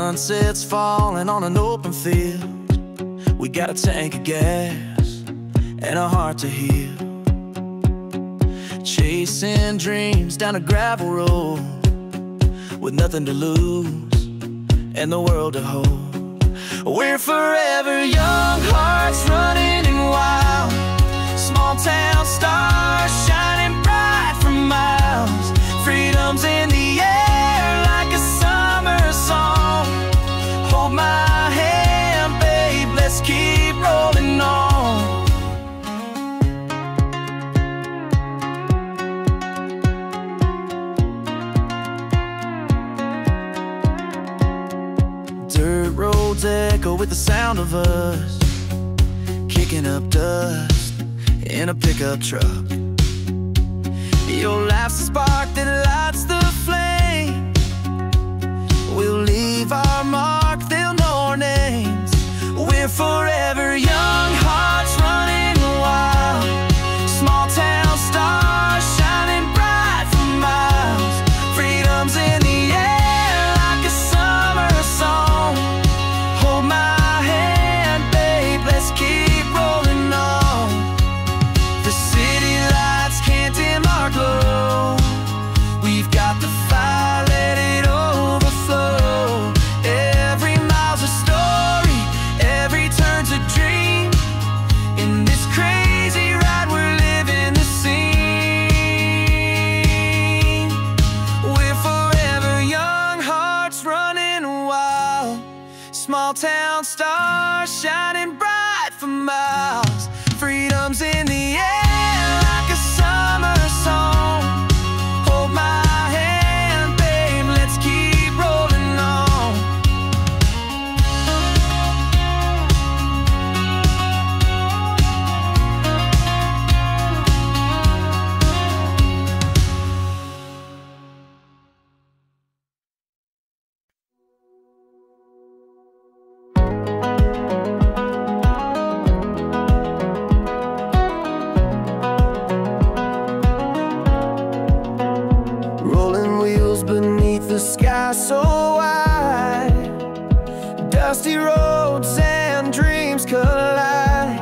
Sunset's falling on an open field. We got a tank of gas and a heart to heal. Chasing dreams down a gravel road with nothing to lose and the world to hold. We're forever young, hearts running and wild. Small town stars shining bright for miles. Freedom's in the air like a summer song. Hold my hand, babe, let's keep rolling on. Dirt roads echo with the sound of us kicking up dust in a pickup truck. Your life's a spark that lights the flame. We'll leave our mark, they'll know our names. We're forever young, hearts running wild. Small town stars shining bright for miles. Freedom's in the air like a summer song. Hold my hand, babe, let's keep rolling on. The city lights can't dim our glow. We've got the fire, let it overflow. Every mile's a story, every turn's a dream. In this crazy ride we're living the scene. We're forever young, hearts running wild. Small town stars shining bright for miles. Freedom's in the air like a summer song. Hold my hand, babe, let's keep rolling on. Rolling wheels beneath the sky so wide. Dusty roads and dreams collide.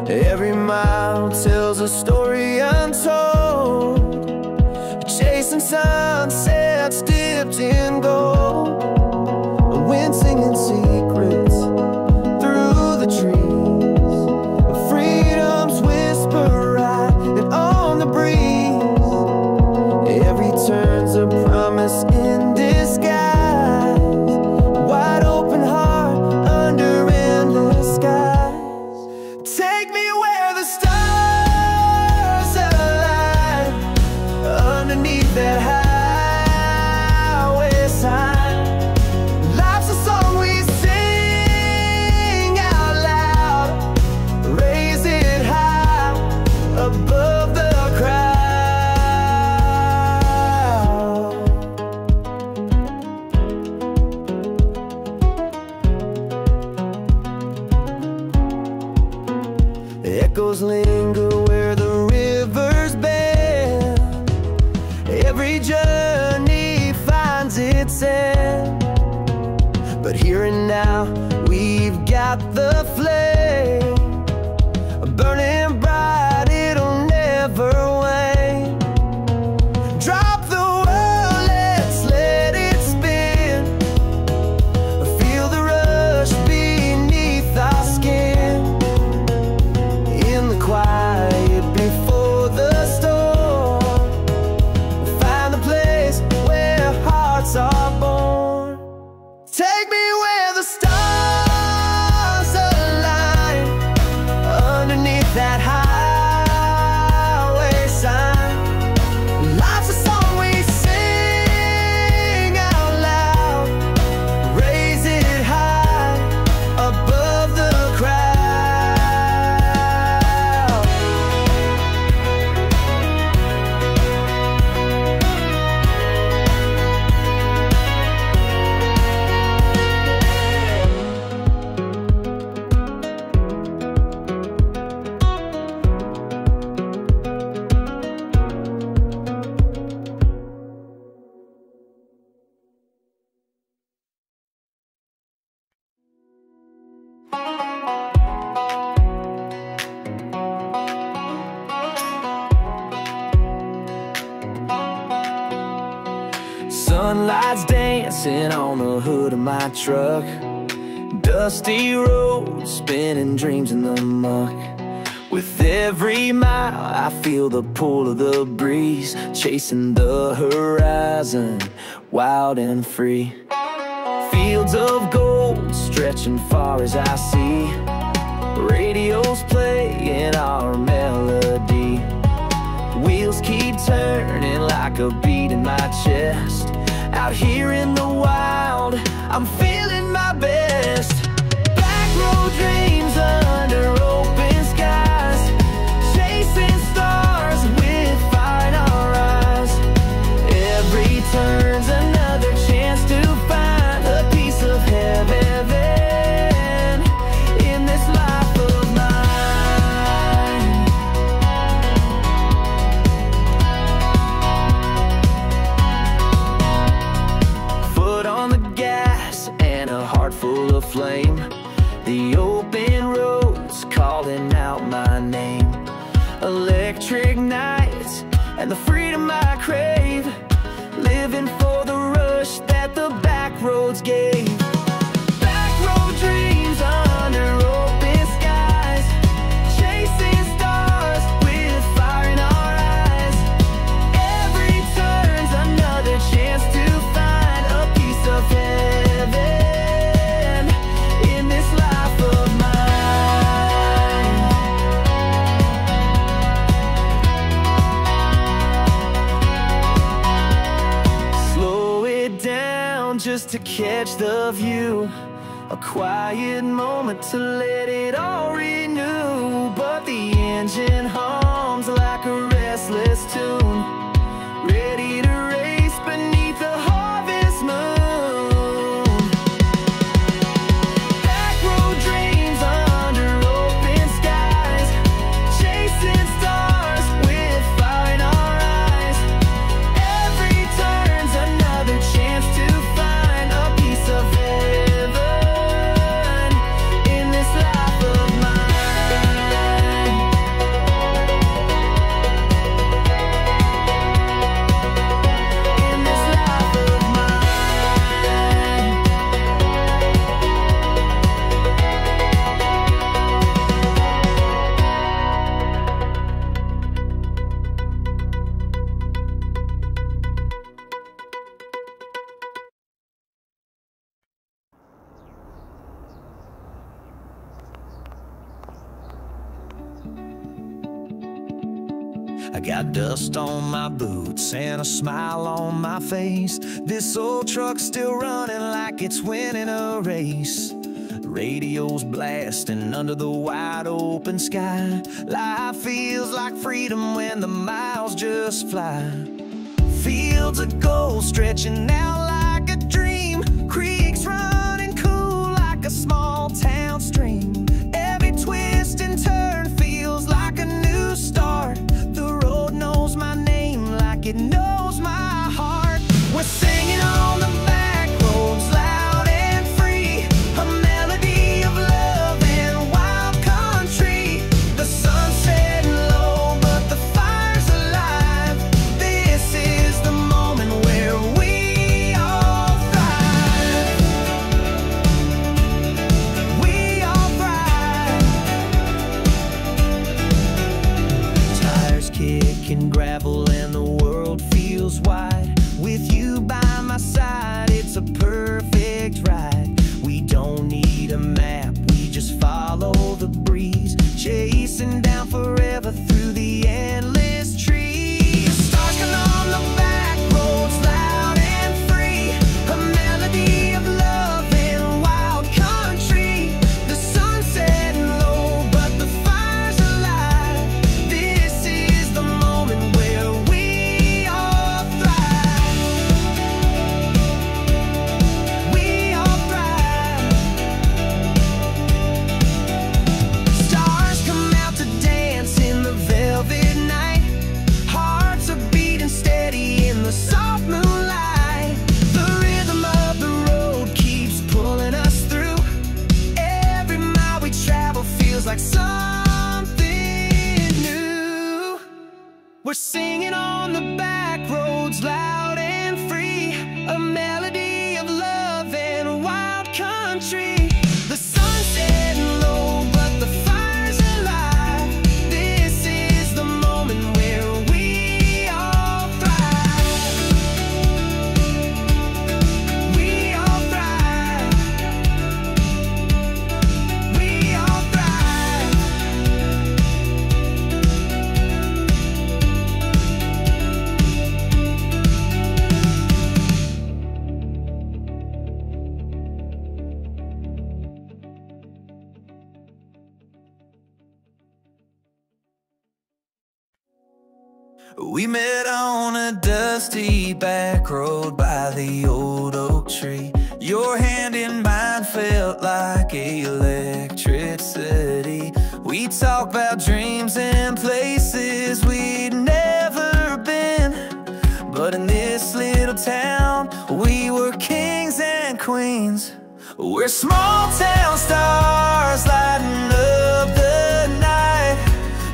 Every mile tells a story untold. Chasing sunsets dipped in gold. The wind singing secrets through the trees. Freedom's whisper right and on the breeze. Every turn's a promise in disguise. Wide open heart under endless skies. Take me where the stars align, underneath that highway sign. Life's a song we sing out loud. Raise it high above the crowd. Echoes linger where the rivers bend. Every journey finds its end. But here and now, we've got the flame, burning bright, it'll never wane. Drop the world, let's let it spin. Feel the rush beneath our skin. In the quiet before the storm, find the place where hearts are born. Take me where the stars align. sunlight's dancing on the hood of my truck. Dusty roads, spinning dreams in the muck. With every mile I feel the pull of the breeze, chasing the horizon, wild and free. Fields of gold stretching far as I see. Radio's playing our melody. Wheels keep turning like a beat in my chest. Out here in the wild, I'm feeling my best. Back road dreams under open skies, chasing stars with fire in our eyes. Every turn's another chance to find a piece of heaven in this life of mine. Foot on the gas and a heart full of flame. The open roads calling out my name. Electric nights and the freedom I crave. Living for the rush that the back roads gave. Back road dreams under open skies, chasing stars with fire in our eyes. Every turn's another chance to find a piece of heaven in this life of mine. Slow it down just to catch the view. A quiet moment to let it all renew. But the engine hums like a restless tune, ready to race beneath the harvest moon. Back road dreams under open skies, chasing stars with fire in our eyes. Every turn's another chance to find a piece of heaven in this life of mine. In this life of mine. I got dust on my boots and a smile on my face. This old truck's still running like it's winning a race. Radio's blasting under the wide open sky. Life feels like freedom when the miles just fly. Fields of gold stretching out like a dream. Creeks running cool like a small town stream. Every twist and turn feels like a new start. The road knows my name like it knows my heart. We're singing on the back roads loud and free, a melody of love and wild country. The sun's setting low but the fire's alive. This is the moment where we all thrive. We all thrive. Tires kicking gravel and the world feels wide. With you by my side, it's a perfect ride. We don't need a map, we just follow the breeze, chasing down forever through the endless trees. Stars come on the back roads loud and free, a melody of love and wild country. The sun's setting low but the fire's alive. This is the moment where we all thrive. We all thrive. Stars come out to dance in the velvet night. Hearts are beating steady in the soft moonlight. The rhythm of the road keeps pulling us through. Every mile we travel feels like something new. We're singing on the back roads loud and free, a melody of love and a wild country. The sun's setting low, but the fire's alive. This is the moment where we all thrive. We all thrive. We all thrive. We met on a dusty back road by the old oak tree. Your hand in mine felt like electricity. We talked about dreams and places we'd never been, but in this little town we were kings and queens. We're small town stars lighting up the night,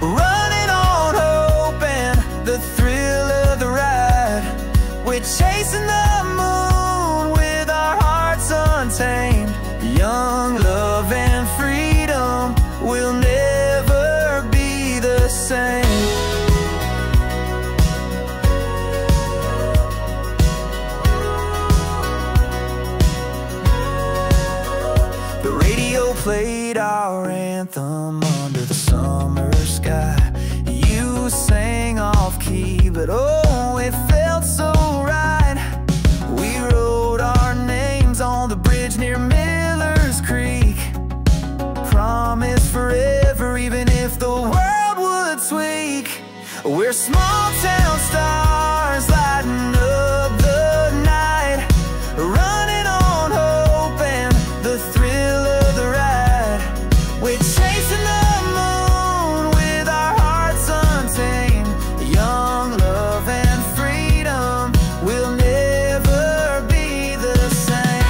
running on hope and the thrill of the ride. We're chasing the moon with our hearts untamed. Young love and freedom will never be the same. The radio played our anthem under the summer sky. You sang off key, but oh, it felt so right. We wrote our names on the bridge near Miller's Creek. Promise forever, even if the world would tweak. We're small town stars lighting up the night, running on hope and the thrill of the ride. We're chasing the moon with our hearts untamed. Young love and freedom will never be the same.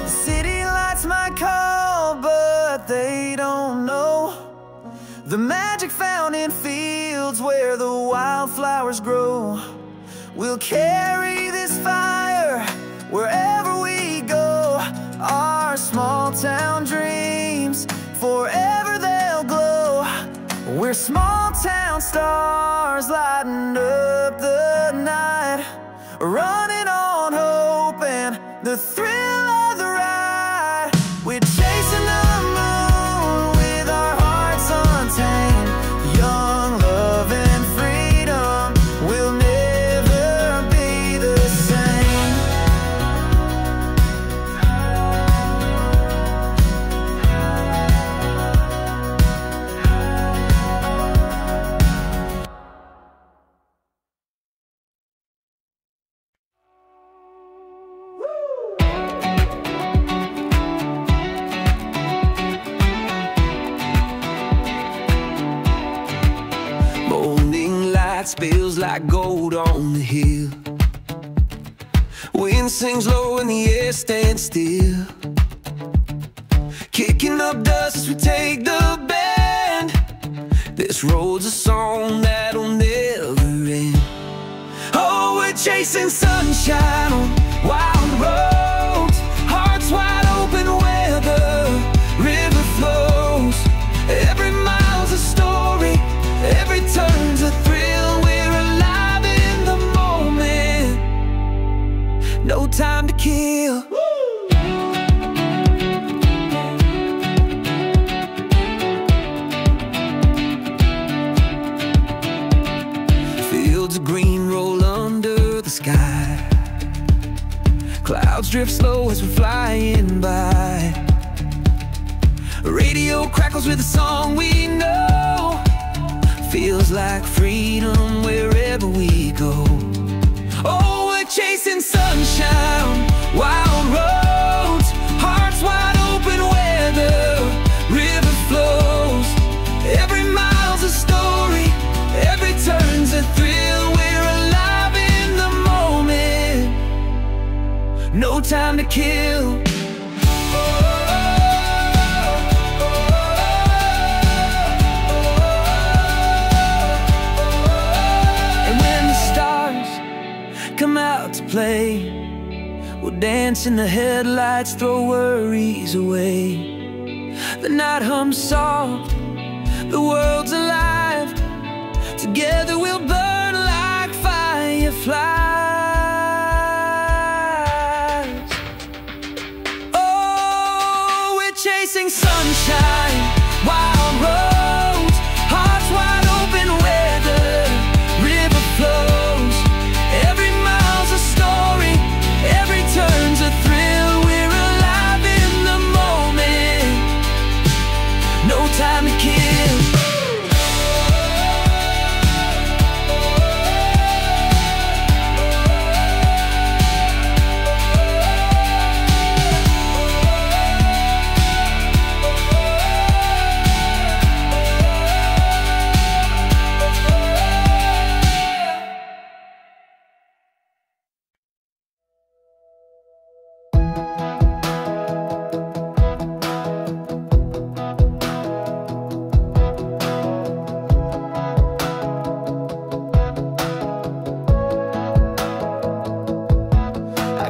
City lights might call, but they don't know the magic found in fields where the wildflowers grow. We'll carry this fire wherever we go. Our small town dreams, forever they'll glow. We're small town stars lighting up the night, running on hope and the thrill of the ride. We're chasing the moon with our hearts untamed. Young love and freedom will never be the same. Morning light spills like gold on the hill. Wind sings low and the air stands still. Kicking up dust as we take the bend. This road's a song that'll never end. Oh, we're chasing sunshine on wild roads, hearts wide open where the river flows. Every mile's a story, every turn's a thrill. We're alive in the moment, no time to kill. Fields of green roll under the sky. Clouds drift slow as we're flying by. Radio crackles with a song we know. Feels like freedom wherever we go. Oh, we're chasing sunshine, wild roads, hearts wide open where the river flows. Every mile's a story, every turn's a thrill. We're alive in the moment, no time to kill. Oh, oh, oh, oh. out to play. We'll dance in the headlights, throw worries away. The night hums soft, the world's alive. Together we'll burn like fireflies. Oh, we're chasing sunshine, wild roads, hearts wide open where the river flows. Every mile's a story, every turn's a thrill. We're alive in the moment, no time to kill.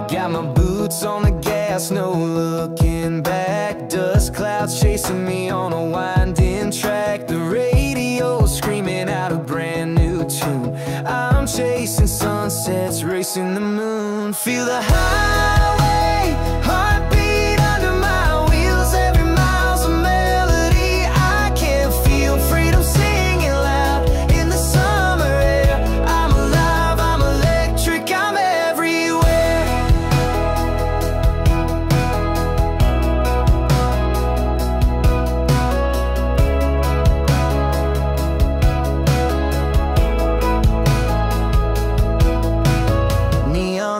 Got my boots on the gas, no looking back. Dust clouds chasing me on a winding track. The radio screaming out a brand new tune. I'm chasing sunsets, racing the moon. Feel the highway, heartbeat under my wheels. Every mile's a melody. I can feel freedom singing loud in the summer air. I'm alive, I'm electric, I'm everywhere.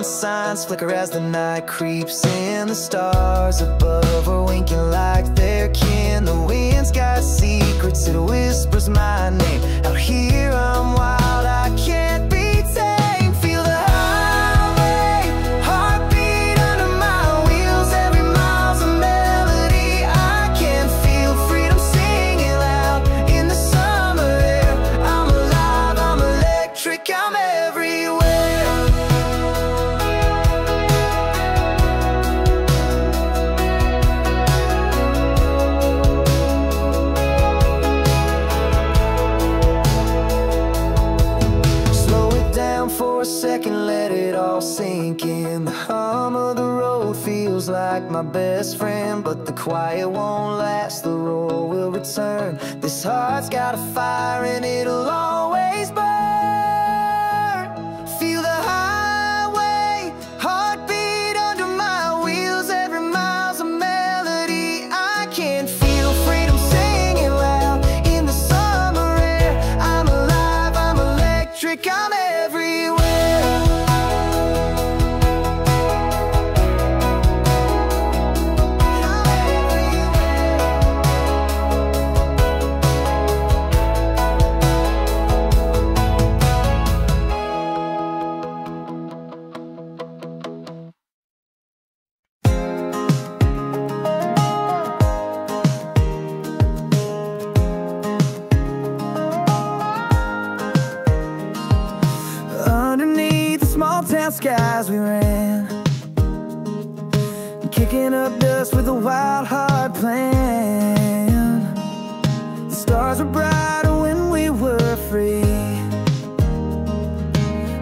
Signs flicker as the night creeps in. The stars above are winking like they're kin. The wind's got secrets, it whispers my name. Out here I'm wild, I can't be tamed. Feel the highway, heartbeat under my wheels. Every mile's a melody. I can feel freedom singing loud in the summer air. I'm alive, I'm electric, I'm everywhere. For a second, let it all sink in. The hum of the road feels like my best friend, but the quiet won't last, the roar will return. This heart's got a fire and it'll always burn. Feel the highway, heartbeat under my wheels. Every mile's a melody. I can feel freedom singing loud in the summer air. I'm alive, I'm electric, I'm everywhere. Skies we ran, kicking up dust with a wild heart plan. The stars were brighter when we were free,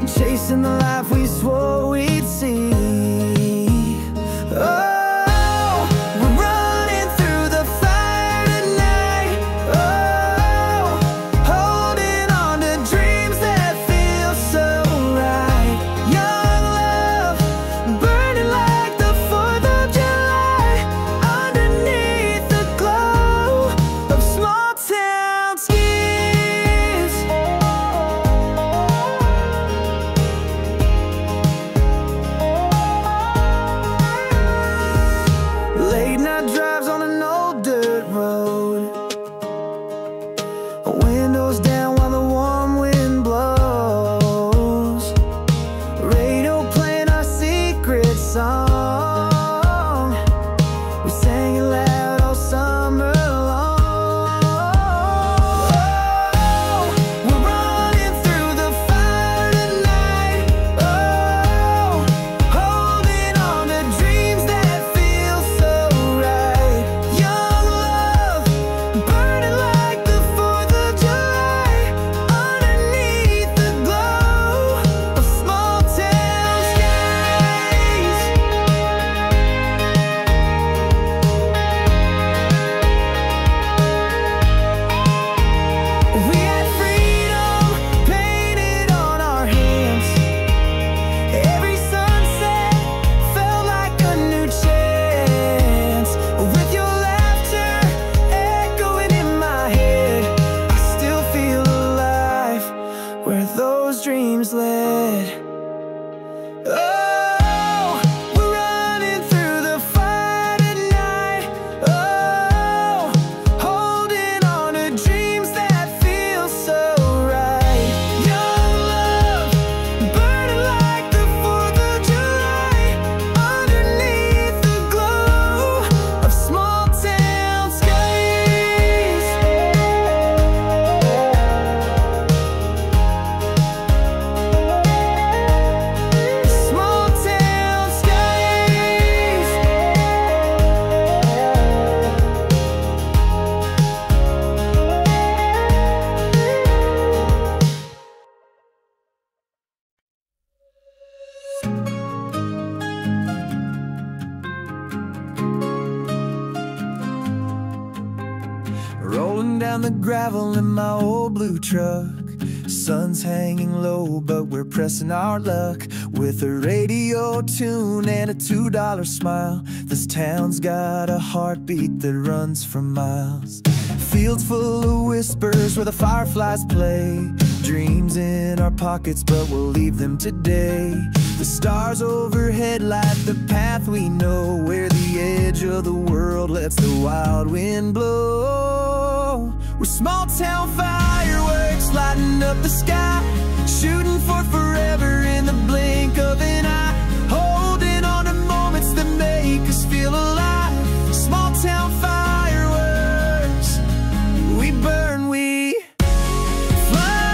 chasing the life we swore we'd see. Oh, the around the gravel in my old blue truck. Sun's hanging low, but we're pressing our luck. With a radio tune and a $2 smile, this town's got a heartbeat that runs for miles. Fields full of whispers where the fireflies play. Dreams in our pockets, but we'll leave them today. The stars overhead light the path we know, where the edge of the world lets the wild wind blow. We're small town fireworks lighting up the sky, shooting for forever in the blink of an eye, holding on to moments that make us feel alive. Small town fireworks, we burn, we fly.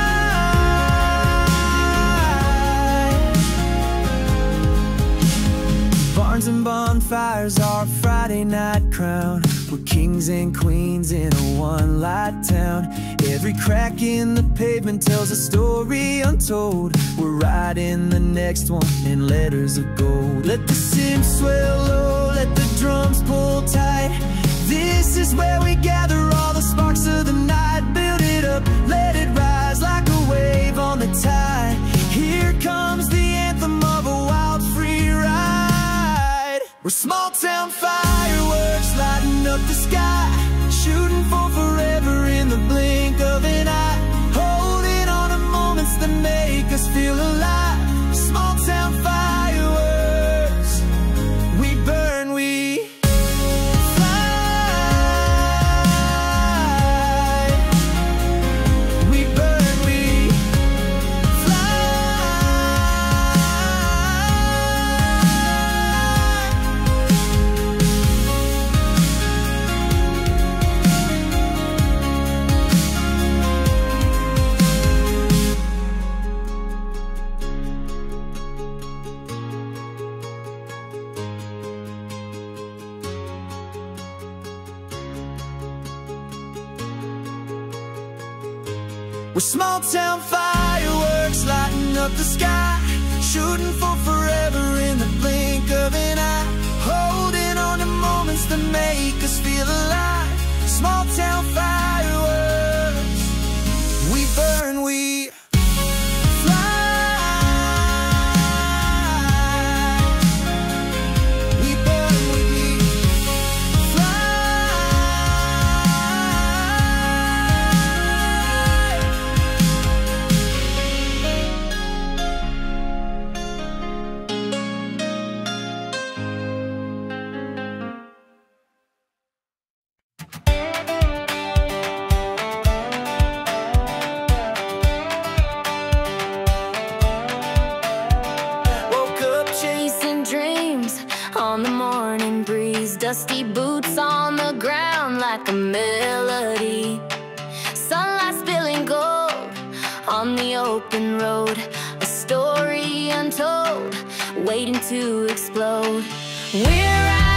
Barns and bonfires are a Friday night crown. We're kings and queens in a one-light town. Every crack in the pavement tells a story untold. We're writing the next one in letters of gold. Let the synth swell low, let the drums pull tight. This is where we gather all the sparks of the night. Build it up, let it rise like a wave on the tide. Here comes the anthem of a wild free ride. We're small town fireworks lighting up the sky, shooting for forever in the blink of an eye, holding on to moments that make us feel alive. Small town fireworks, we burn, we fly. We burn, we fly. We're small town fireworks lighting up the sky, shooting for forever in the blink of an eye, holding on to moments that make us feel alive. Small town fireworks, we burn, we on the morning breeze, dusty boots on the ground like a melody. Sunlight spilling gold on the open road, a story untold, waiting to explode. We're out